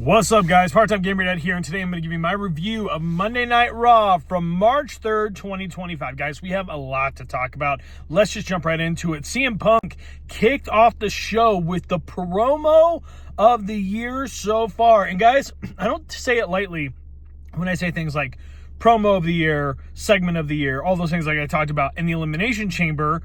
What's up, guys? Part-Time Gamer Dad here, and today I'm going to give you my review of Monday Night Raw from March 3rd, 2025. Guys, we have a lot to talk about. Let's just jump right into it. CM Punk kicked off the show with the promo of the year so far. And guys, I don't say it lightly when I say things like promo of the year, segment of the year, all those things like I talked about in the Elimination Chamber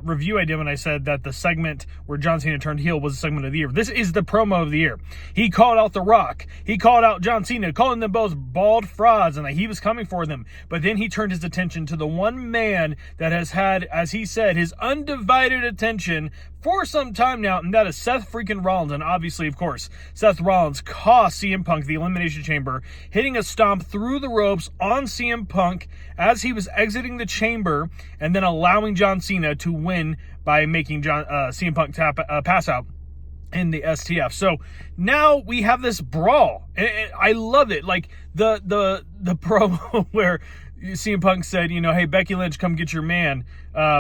review I did when I said that the segment where John Cena turned heel was the segment of the year. This is the promo of the year. He called out The Rock. He called out John Cena, calling them both bald frauds and that he was coming for them. But then he turned his attention to the one man that has had, as he said, his undivided attention for some time now, and that is Seth freaking Rollins. And obviously, of course, Seth Rollins cost CM Punk the Elimination Chamber, hitting a stomp through the ropes on CM Punk as he was exiting the chamber, and then allowing John Cena to win by making CM Punk pass out in the STF. So now we have this brawl. I love it. Like the promo where CM Punk said, you know, hey, Becky Lynch, come get your man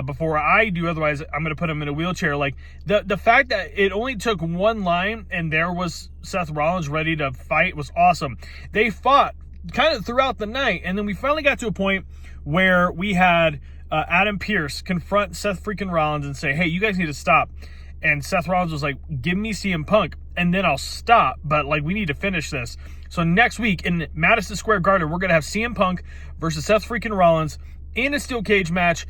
before I do. Otherwise, I'm going to put him in a wheelchair. Like the fact that it only took one line and there was Seth Rollins ready to fight was awesome. They fought kind of throughout the night, and then we finally got to a point where we had Adam Pearce confront Seth freaking Rollins and say, hey, you guys need to stop. And Seth Rollins was like, give me CM Punk and then I'll stop, but like we need to finish this. So next week in Madison Square Garden, we're going to have CM Punk versus Seth freaking Rollins in a steel cage match.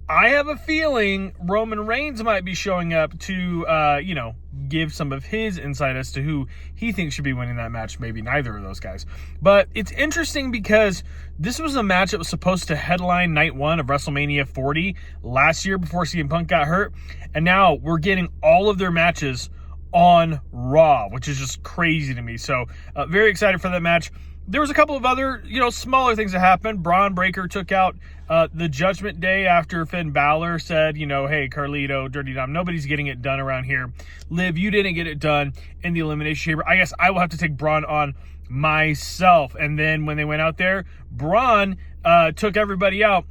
I have a feeling Roman Reigns might be showing up to, give some of his insight as to who he thinks should be winning that match. Maybe neither of those guys. But it's interesting because this was a match that was supposed to headline night one of WrestleMania 40 last year before CM Punk got hurt. And now we're getting all of their matches on Raw, which is just crazy to me. So very excited for that match. There was a couple of other, smaller things that happened. Braun Breaker took out the Judgment Day after Finn Balor said, hey, Carlito, Dirty Dom, nobody's getting it done around here. Liv, you didn't get it done in the Elimination Chamber. I guess I will have to take Braun on myself. And then when they went out there, Braun took everybody out.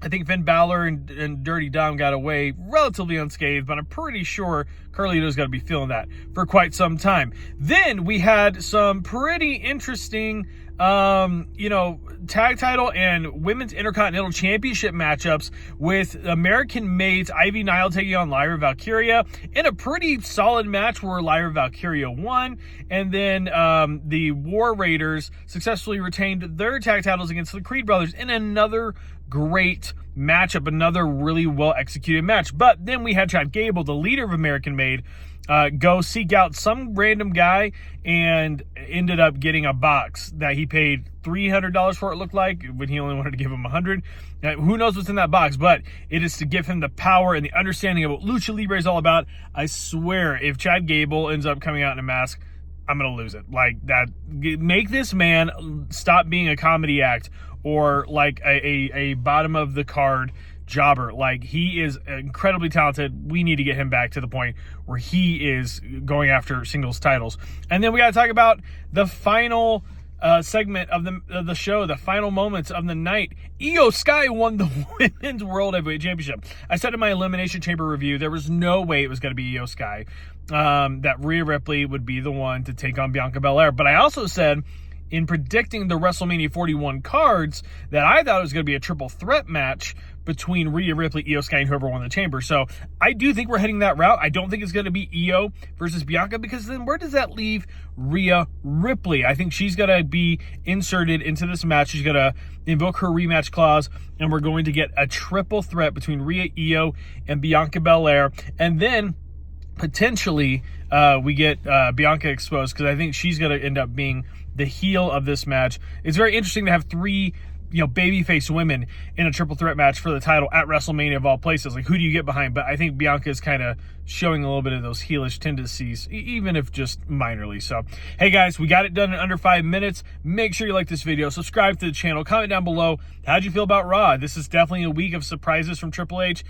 I think Finn Balor and Dirty Dom got away relatively unscathed, but I'm pretty sure Carlito's got to be feeling that for quite some time. Then we had some pretty interesting, tag title and women's intercontinental championship matchups with American Maids Ivy Nile taking on Lyra Valkyria in a pretty solid match where Lyra Valkyria won. And then the War Raiders successfully retained their tag titles against the Creed Brothers in another great matchup, another really well executed match. But then we had Chad Gable, the leader of American Made, go seek out some random guy and ended up getting a box that he paid $300 for, it looked like, when he only wanted to give him $100. Now, who knows what's in that box, but it is to give him the power and the understanding of what Lucha Libre is all about. I swear, if Chad Gable ends up coming out in a mask, I'm going to lose it. Like that, make this man stop being a comedy act or like a bottom of the card jobber. Like, he is incredibly talented. We need to get him back to the point where he is going after singles titles. And then we got to talk about the final segment of the show, the final moments of the night. Io Sky won the Women's World Heavyweight Championship. I said in my Elimination Chamber review, there was no way it was going to be Io Sky, that Rhea Ripley would be the one to take on Bianca Belair. But I also said, in predicting the WrestleMania 41 cards, that I thought it was going to be a triple threat match between Rhea Ripley, Io Sky, and whoever won the chamber. So I do think we're heading that route. I don't think it's going to be Io versus Bianca, because then where does that leave Rhea Ripley? I think she's going to be inserted into this match. She's going to invoke her rematch clause, and we're going to get a triple threat between Rhea, Io, and Bianca Belair. And then potentially we get Bianca exposed, because I think she's going to end up being the heel of this match. It's very interesting to have three babyface women in a triple threat match for the title at WrestleMania of all places. Like, who do you get behind? But I think Bianca is kind of showing a little bit of those heelish tendencies, even if just minorly. So, hey guys, we got it done in under 5 minutes. Make sure you like this video, subscribe to the channel, comment down below. How'd you feel about Raw? This is definitely a week of surprises from Triple H.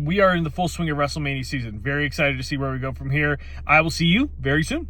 We are in the full swing of WrestleMania season. Very excited to see where we go from here. I will see you very soon.